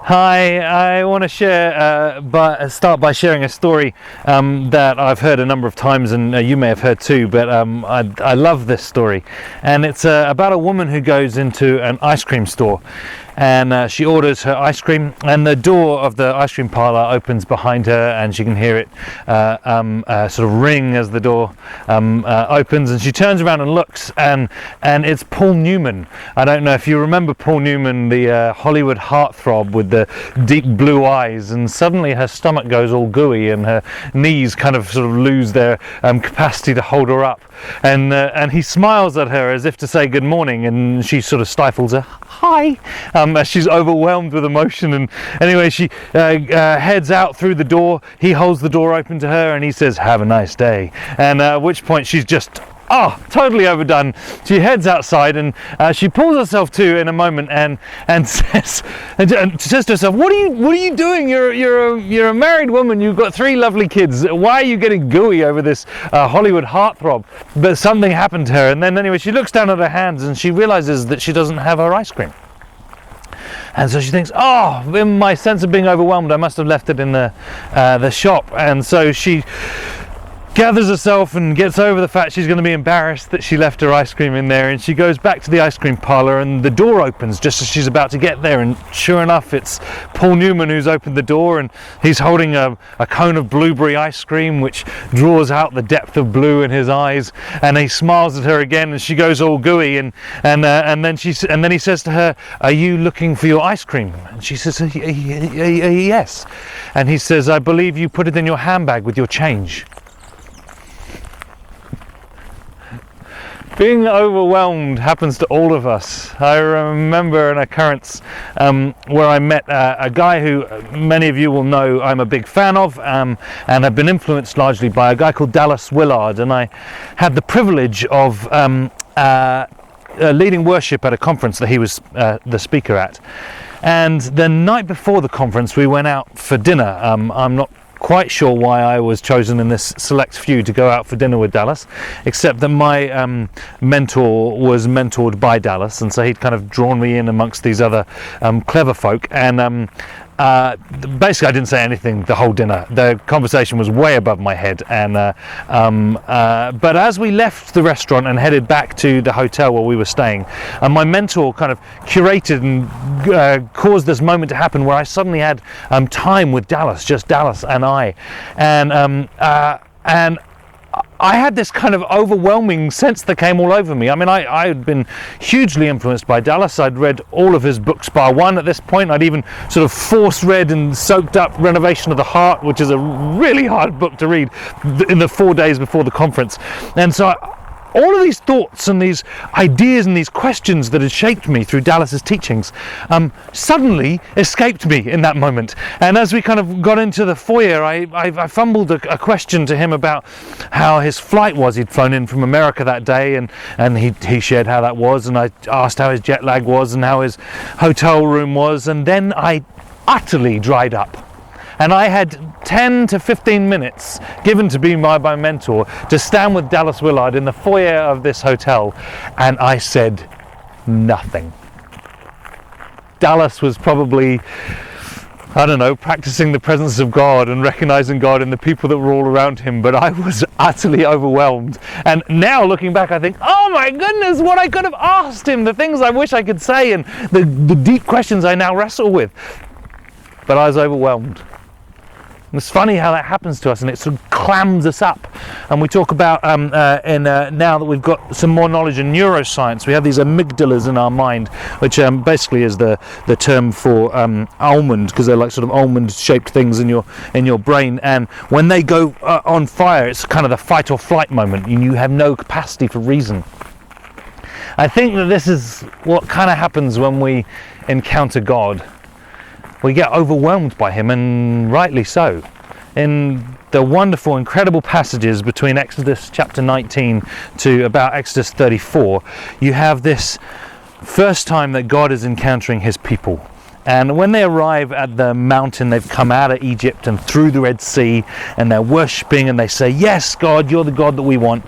Hi, I want to start by sharing a story that I've heard a number of times, and you may have heard too, but I love this story. And it's about a woman who goes into an ice cream store, and she orders her ice cream, and the door of the ice cream parlour opens behind her, and she can hear it sort of ring as the door opens, and she turns around and looks, and it's Paul Newman. I don't know if you remember Paul Newman, the Hollywood heartthrob with the deep blue eyes, and suddenly her stomach goes all gooey and her knees kind of sort of lose their capacity to hold her up, and he smiles at her as if to say good morning, and she sort of stifles a hi as she's overwhelmed with emotion. And anyway, she heads out through the door. He holds the door open to her and he says, "Have a nice day," and at which point she's just totally overdone. She heads outside, and she pulls herself to in a moment and says to herself, "What are you doing? You're a married woman. You've got 3 lovely kids. Why are you getting gooey over this Hollywood heartthrob?" But something happened to her, and then anyway she looks down at her hands and she realizes that she doesn't have her ice cream. And so she thinks, in my sense of being overwhelmed, I must have left it in the shop. And so she gathers herself and gets over the fact she's going to be embarrassed that she left her ice cream in there, and she goes back to the ice cream parlour, and the door opens just as she's about to get there, and sure enough it's Paul Newman who's opened the door, and he's holding a cone of blueberry ice cream which draws out the depth of blue in his eyes, and he smiles at her again, and she goes all gooey, and then he says to her, "Are you looking for your ice cream?" And she says, "Yes." And he says, "I believe you put it in your handbag with your change." Being overwhelmed happens to all of us. I remember an occurrence where I met a guy who many of you will know I'm a big fan of, and have been influenced largely by a guy called Dallas Willard, and I had the privilege of leading worship at a conference that he was the speaker at. And the night before the conference we went out for dinner. I'm not quite sure why I was chosen in this select few to go out for dinner with Dallas, except that my mentor was mentored by Dallas, and so he'd kind of drawn me in amongst these other clever folk, and basically I didn't say anything the whole dinner. The conversation was way above my head, and but as we left the restaurant and headed back to the hotel where we were staying, my mentor kind of curated and caused this moment to happen where I suddenly had time with Dallas, just Dallas and I, and I had this kind of overwhelming sense that came all over me. I mean, I had been hugely influenced by Dallas. I'd read all of his books bar one at this point. I'd even sort of force read and soaked up Renovation of the Heart, which is a really hard book to read, in the 4 days before the conference. And so all of these thoughts and these ideas and these questions that had shaped me through Dallas's teachings suddenly escaped me in that moment. And as we kind of got into the foyer, I fumbled a question to him about how his flight was. He'd flown in from America that day, and he shared how that was, and I asked how his jet lag was and how his hotel room was, and then I utterly dried up. And I had 10 to 15 minutes given to me by my mentor to stand with Dallas Willard in the foyer of this hotel, and I said nothing. Dallas was probably, I don't know, practicing the presence of God and recognizing God in the people that were all around him, but I was utterly overwhelmed. And now looking back, I think, oh my goodness, what I could have asked him, the things I wish I could say, and the deep questions I now wrestle with. But I was overwhelmed. It's funny how that happens to us, and it sort of clams us up. And we talk about, now that we've got some more knowledge in neuroscience, we have these amygdalas in our mind, which basically is the term for almond, because they're like sort of almond-shaped things in your brain. And when they go on fire, it's kind of the fight or flight moment, and you have no capacity for reason. I think that this is what kind of happens when we encounter God. We get overwhelmed by him, and rightly so. In the wonderful, incredible passages between Exodus chapter 19 to about Exodus 34, you have this first time that God is encountering his people. And when they arrive at the mountain, they've come out of Egypt and through the Red Sea, and they're worshipping, and they say, yes, God, you're the God that we want.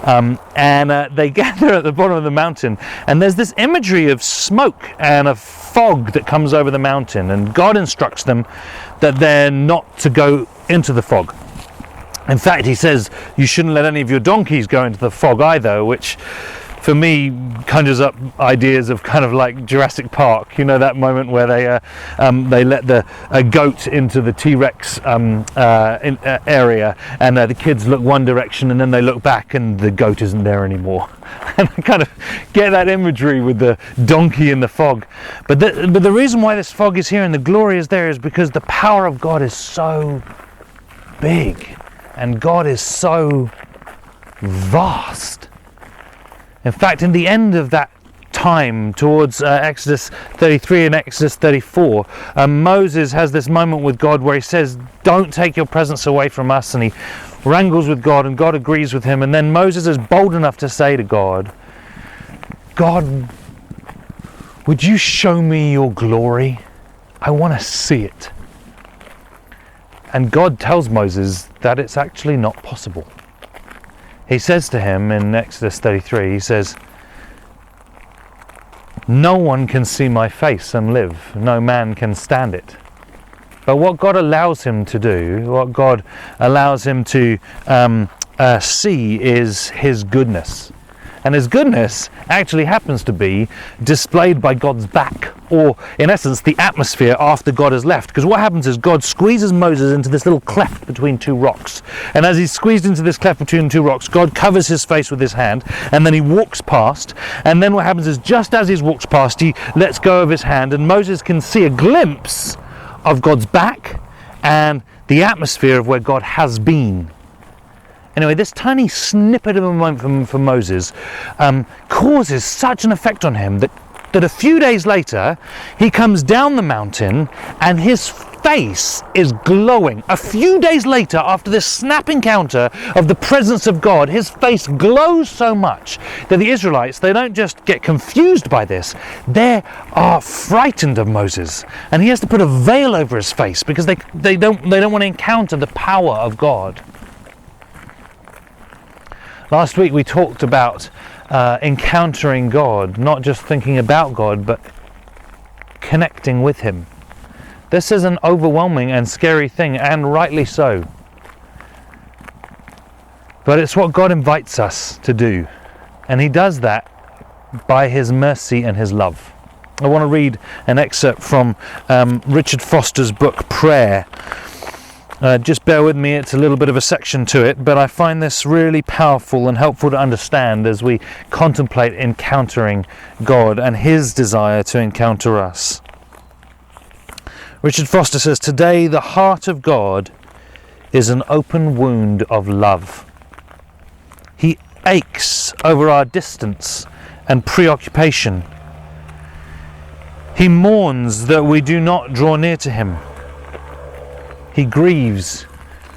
They gather at the bottom of the mountain, and there's this imagery of smoke and a fog that comes over the mountain, and God instructs them that they're not to go into the fog. In fact, he says you shouldn't let any of your donkeys go into the fog either, which for me conjures up ideas of kind of like Jurassic Park, you know, that moment where they let a goat into the T-Rex area, and the kids look one direction and then they look back and the goat isn't there anymore. And I kind of get that imagery with the donkey in the fog. But the reason why this fog is here and the glory is there is because the power of God is so big and God is so vast. In fact, in the end of that time, towards Exodus 33 and Exodus 34, Moses has this moment with God where he says, don't take your presence away from us, and he wrangles with God, and God agrees with him, and then Moses is bold enough to say to God, God, would you show me your glory? I want to see it. And God tells Moses that it's actually not possible. He says to him in Exodus 33, he says, no one can see my face and live. No man can stand it. But what God allows him to do, what God allows him to see is his goodness. And his goodness actually happens to be displayed by God's back, or in essence the atmosphere after God has left. Because what happens is God squeezes Moses into this little cleft between two rocks, and as he's squeezed into this cleft between two rocks, God covers his face with his hand, and then he walks past, and then what happens is just as he walks past, he lets go of his hand, and Moses can see a glimpse of God's back and the atmosphere of where God has been. Anyway, this tiny snippet of a moment for Moses causes such an effect on him that a few days later, he comes down the mountain and his face is glowing. A few days later, after this snap encounter of the presence of God, his face glows so much that the Israelites, they don't just get confused by this, they are frightened of Moses. And he has to put a veil over his face because they don't want to encounter the power of God. Last week we talked about encountering God, not just thinking about God, but connecting with him. This is an overwhelming and scary thing, and rightly so. But it's what God invites us to do, and he does that by his mercy and his love. I want to read an excerpt from Richard Foster's book, Prayer. Just bear with me, it's a little bit of a section to it, but I find this really powerful and helpful to understand as we contemplate encountering God and his desire to encounter us. Richard Foster says, today the heart of God is an open wound of love. He aches over our distance and preoccupation. He mourns that we do not draw near to him. He grieves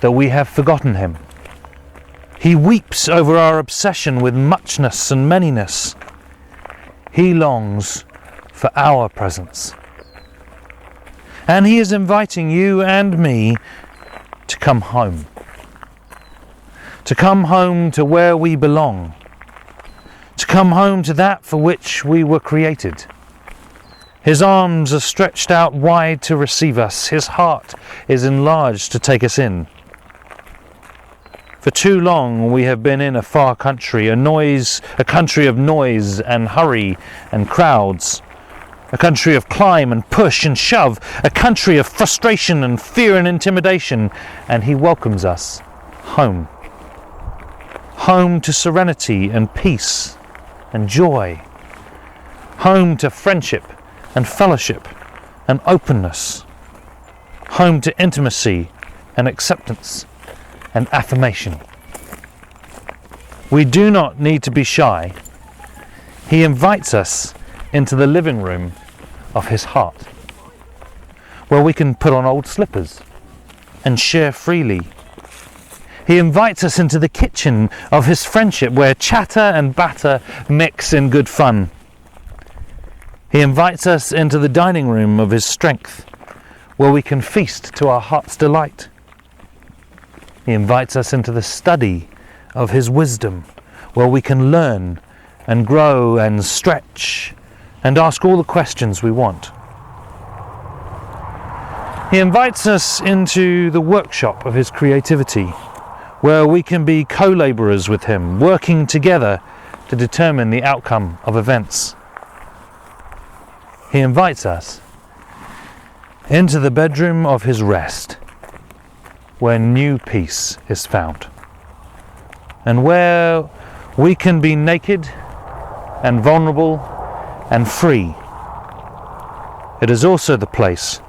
that we have forgotten him. He weeps over our obsession with muchness and manyness. He longs for our presence. And he is inviting you and me to come home. To come home to where we belong. To come home to that for which we were created. His arms are stretched out wide to receive us. His heart is enlarged to take us in. For too long we have been in a far country, a country of noise and hurry and crowds, a country of climb and push and shove, a country of frustration and fear and intimidation, and he welcomes us home. Home to serenity and peace and joy. Home to friendship and fellowship and openness. Home to intimacy and acceptance and affirmation. We do not need to be shy. He invites us into the living room of his heart, where we can put on old slippers and share freely. He invites us into the kitchen of his friendship, where chatter and batter mix in good fun. He invites us into the dining room of his strength, where we can feast to our heart's delight. He invites us into the study of his wisdom, where we can learn and grow and stretch and ask all the questions we want. He invites us into the workshop of his creativity, where we can be co-laborers with him, working together to determine the outcome of events. He invites us into the bedroom of his rest, where new peace is found, and where we can be naked and vulnerable and free. It is also the place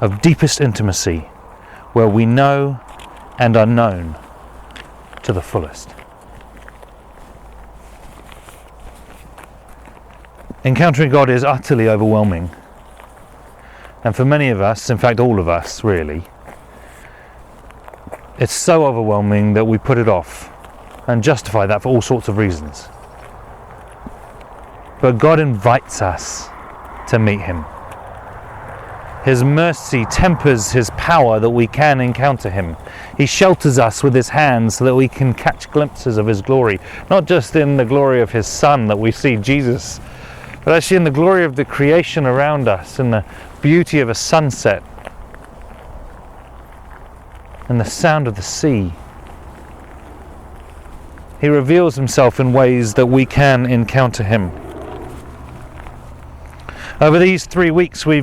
of deepest intimacy, where we know and are known to the fullest. Encountering God is utterly overwhelming, and for many of us, in fact all of us really, it's so overwhelming that we put it off and justify that for all sorts of reasons. But God invites us to meet him. His mercy tempers his power that we can encounter him. He shelters us with his hands so that we can catch glimpses of his glory, not just in the glory of his Son that we see, Jesus, but actually in the glory of the creation around us, in the beauty of a sunset, and the sound of the sea. He reveals himself in ways that we can encounter him. Over these 3 weeks we're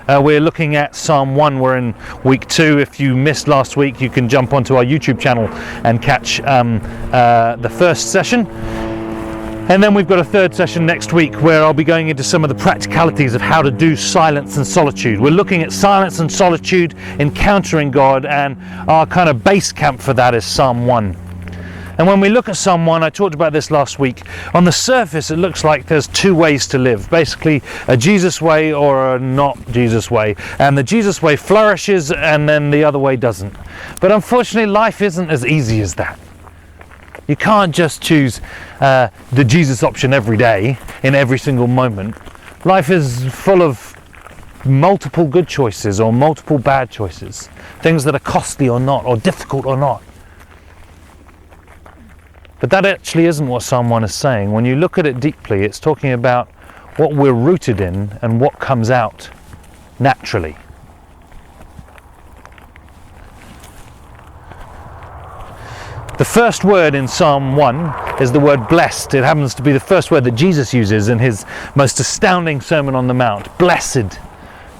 looking at Psalm 1. We're in week 2. If you missed last week, you can jump onto our YouTube channel and catch the first session. And then we've got a third session next week where I'll be going into some of the practicalities of how to do silence and solitude. We're looking at silence and solitude, encountering God, and our kind of base camp for that is Psalm 1. And when we look at Psalm 1, I talked about this last week, on the surface it looks like there's two ways to live, basically a Jesus way or a not Jesus way. And the Jesus way flourishes and then the other way doesn't. But unfortunately life isn't as easy as that. You can't just choose the Jesus option every day, in every single moment. Life is full of multiple good choices or multiple bad choices, things that are costly or not, or difficult or not. But that actually isn't what Psalm 1 is saying. When you look at it deeply, it's talking about what we're rooted in and what comes out naturally. The first word in Psalm 1 is the word blessed. It happens to be the first word that Jesus uses in his most astounding Sermon on the Mount. Blessed.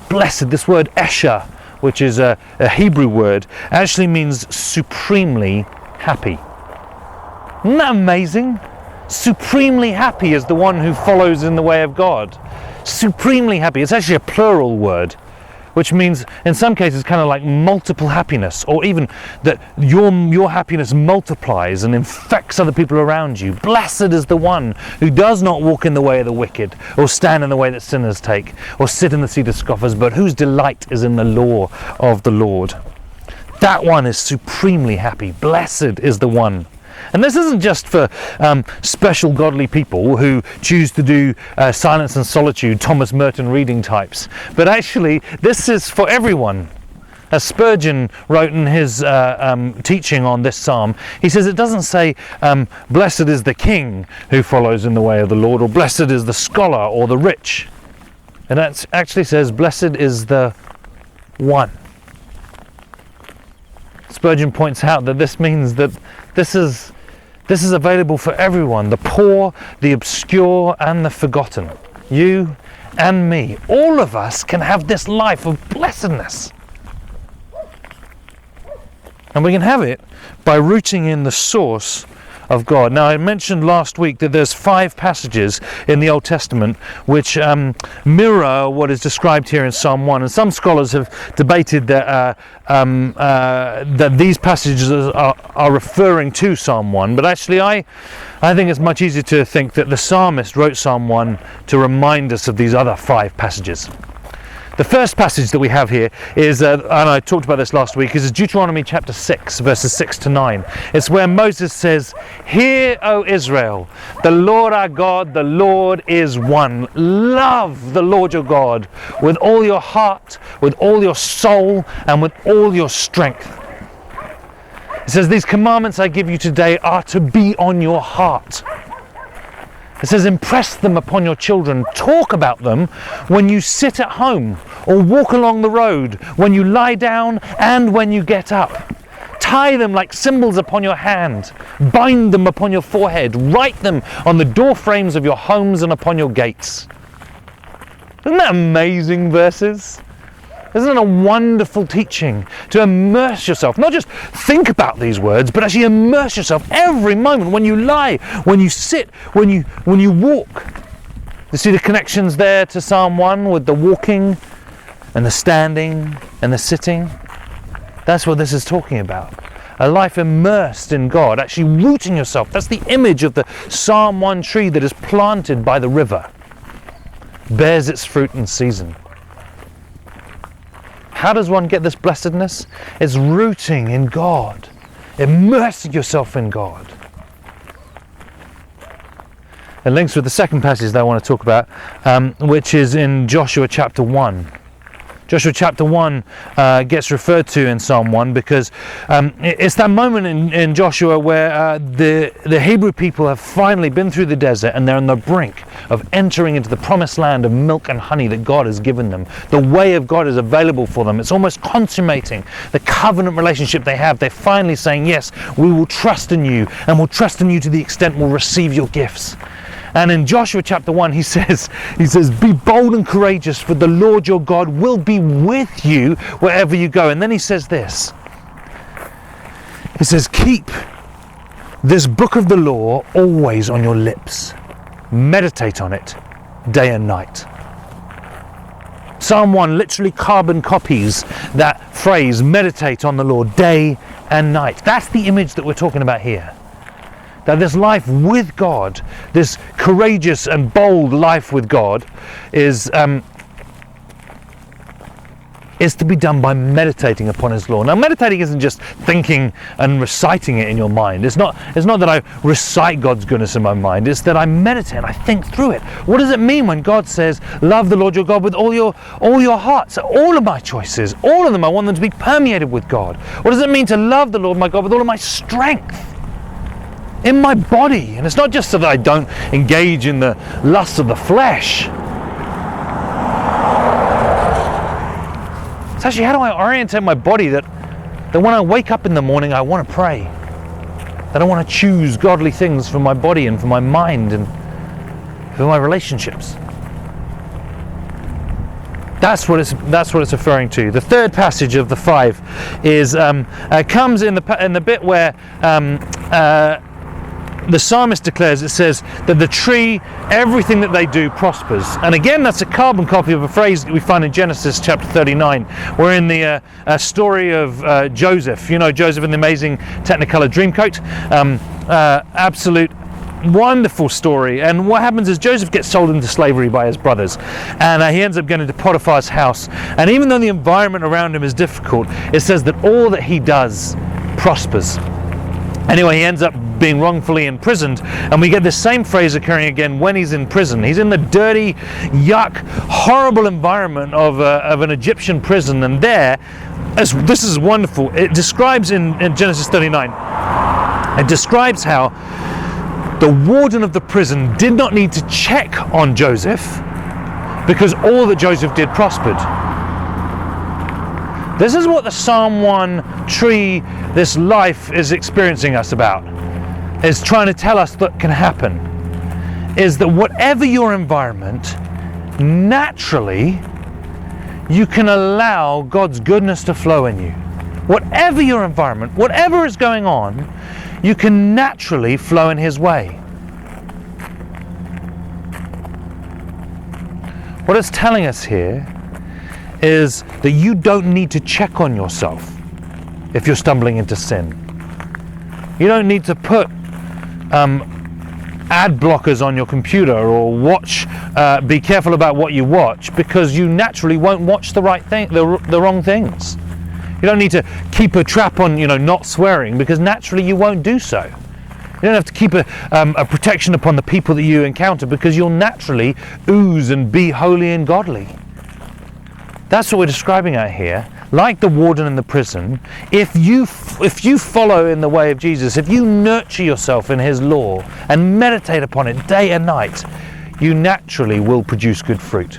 Blessed. This word esher, which is a Hebrew word, actually means supremely happy. Isn't that amazing? Supremely happy is the one who follows in the way of God. Supremely happy. It's actually a plural word, which means in some cases kind of like multiple happiness, or even that your happiness multiplies and infects other people around you. Blessed is the one who does not walk in the way of the wicked, or stand in the way that sinners take, or sit in the seat of scoffers, but whose delight is in the law of the Lord. That one is supremely happy. Blessed is the one. And this isn't just for special godly people who choose to do silence and solitude, Thomas Merton reading types, but actually this is for everyone. As Spurgeon wrote in his teaching on this psalm, he says it doesn't say blessed is the king who follows in the way of the Lord, or blessed is the scholar or the rich. And that actually says blessed is the one. Spurgeon points out that this means that this is available for everyone, the poor, the obscure, and the forgotten. You and me, all of us can have this life of blessedness. And we can have it by rooting in the source of God. Now, I mentioned last week that there's 5 passages in the Old Testament which mirror what is described here in Psalm 1. And some scholars have debated that these passages are referring to Psalm 1. But actually, I think it's much easier to think that the psalmist wrote Psalm 1 to remind us of these other 5 passages. The first passage that we have here is, and I talked about this last week, is Deuteronomy chapter 6, verses 6 to 9. It's where Moses says, "Hear, O Israel, the Lord our God, the Lord is one. Love the Lord your God with all your heart, with all your soul, and with all your strength." It says, "These commandments I give you today are to be on your heart." It says, "Impress them upon your children. Talk about them when you sit at home or walk along the road, when you lie down and when you get up. Tie them like symbols upon your hand. Bind them upon your forehead. Write them on the door frames of your homes and upon your gates." Isn't that amazing verses? Isn't it a wonderful teaching to immerse yourself, not just think about these words, but actually immerse yourself every moment, when you lie, when you sit, when you walk. You see the connections there to Psalm 1 with the walking and the standing and the sitting? That's what this is talking about. A life immersed in God, actually rooting yourself. That's the image of the Psalm 1 tree that is planted by the river, bears its fruit in season. How does one get this blessedness? It's rooting in God, immersing yourself in God. It links with the second passage that I want to talk about, which is in Joshua chapter 1. Joshua chapter 1 gets referred to in Psalm 1 because it's that moment in Joshua where the Hebrew people have finally been through the desert and they're on the brink of entering into the promised land of milk and honey that God has given them. The way of God is available for them. It's almost consummating the covenant relationship they have. They're finally saying, yes, we will trust in you, and we'll trust in you to the extent we'll receive your gifts. And in Joshua chapter 1, he says, "Be bold and courageous, for the Lord your God will be with you wherever you go." And then he says this. He says, "Keep this book of the law always on your lips. Meditate on it day and night." Psalm 1 literally carbon copies that phrase, meditate on the Lord day and night. That's the image that we're talking about here. That this life with God, this courageous and bold life with God, is to be done by meditating upon His law. Now, meditating isn't just thinking and reciting it in your mind. It's not that I recite God's goodness in my mind. It's that I meditate and I think through it. What does it mean when God says, "Love the Lord your God with all your heart"? So all of my choices, all of them, I want them to be permeated with God. What does it mean to love the Lord my God with all of my strength? In my body. And it's not just so that I don't engage in the lusts of the flesh. It's actually, how do I orientate my body that when I wake up in the morning I want to pray, that I want to choose godly things for my body and for my mind and for my relationships? That's what it's referring to. The third passage of the 5 is comes in the bit where the psalmist declares, it says that the tree, everything that they do prospers. And again, that's a carbon copy of a phrase that we find in Genesis chapter 39. We're in the story of Joseph. You know Joseph in the amazing Technicolor Dreamcoat. Absolute wonderful story. And what happens is Joseph gets sold into slavery by his brothers, and he ends up going into Potiphar's house. And even though the environment around him is difficult, it says that all that he does prospers. Anyway, he ends up being wrongfully imprisoned, and we get this same phrase occurring again when he's in prison. He's in the dirty, yuck, horrible environment of an Egyptian prison, and this is wonderful. It describes in Genesis 39, it describes how the warden of the prison did not need to check on Joseph because all that Joseph did prospered. This is what the Psalm 1 tree, this life, is experiencing us about. Is trying to tell us that can happen. Is that whatever your environment, naturally, you can allow God's goodness to flow in you. Whatever your environment, whatever is going on, you can naturally flow in His way. What it's telling us here is that you don't need to check on yourself if you're stumbling into sin. You don't need to put ad blockers on your computer, or be careful about what you watch, because you naturally won't watch the wrong things. You don't need to keep a trap on, not swearing, because naturally you won't do so. You don't have to keep a protection upon the people that you encounter, because you'll naturally ooze and be holy and godly. That's what we're describing out here. Like the warden in the prison, if you follow in the way of Jesus, if you nurture yourself in his law and meditate upon it day and night, you naturally will produce good fruit.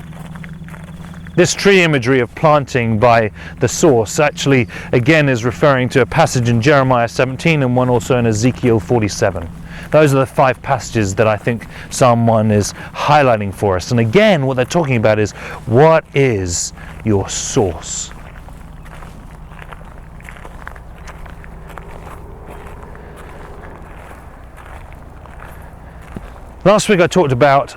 This tree imagery of planting by the source actually again is referring to a passage in Jeremiah 17 and one also in Ezekiel 47. Those are the 5 passages that I think Psalm 1 is highlighting for us. And again, what they're talking about is, what is your source? Last week I talked about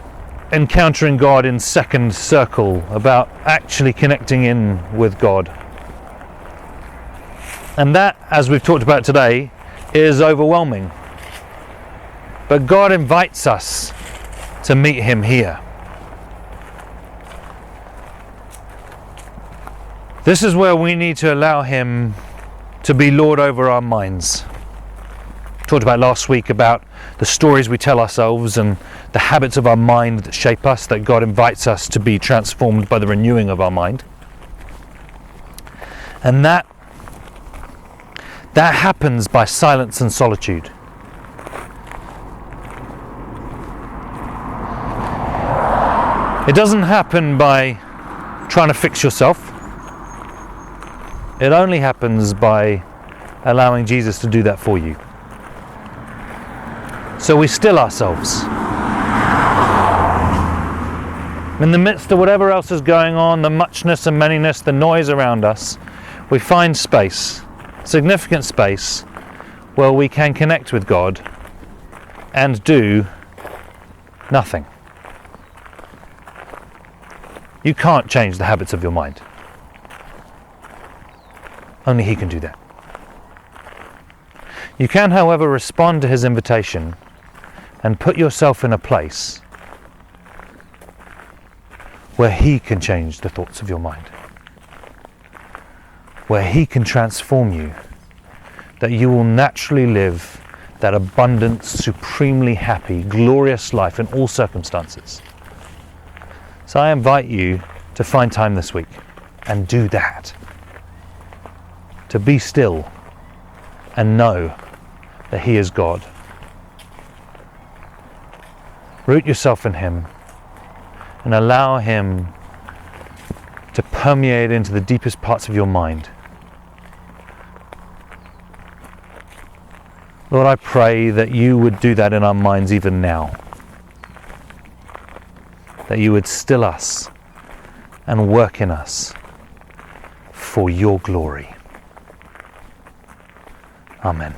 encountering God in second circle, about actually connecting in with God. And that, as we've talked about today, is overwhelming. But God invites us to meet him here. This is where we need to allow him to be Lord over our minds. Talked about last week about the stories we tell ourselves and the habits of our mind that shape us, that God invites us to be transformed by the renewing of our mind. And that happens by silence and solitude. It doesn't happen by trying to fix yourself. It only happens by allowing Jesus to do that for you. So we still ourselves. In the midst of whatever else is going on, the muchness and manyness, the noise around us, we find space, significant space, where we can connect with God and do nothing. You can't change the habits of your mind. Only he can do that. You can, however, respond to his invitation and put yourself in a place where he can change the thoughts of your mind, where he can transform you, that you will naturally live that abundant, supremely happy, glorious life in all circumstances. So I invite you to find time this week and do that, to be still and know that he is God. Root yourself in him and allow him to permeate into the deepest parts of your mind. Lord, I pray that you would do that in our minds even now. That you would still us and work in us for your glory. Amen.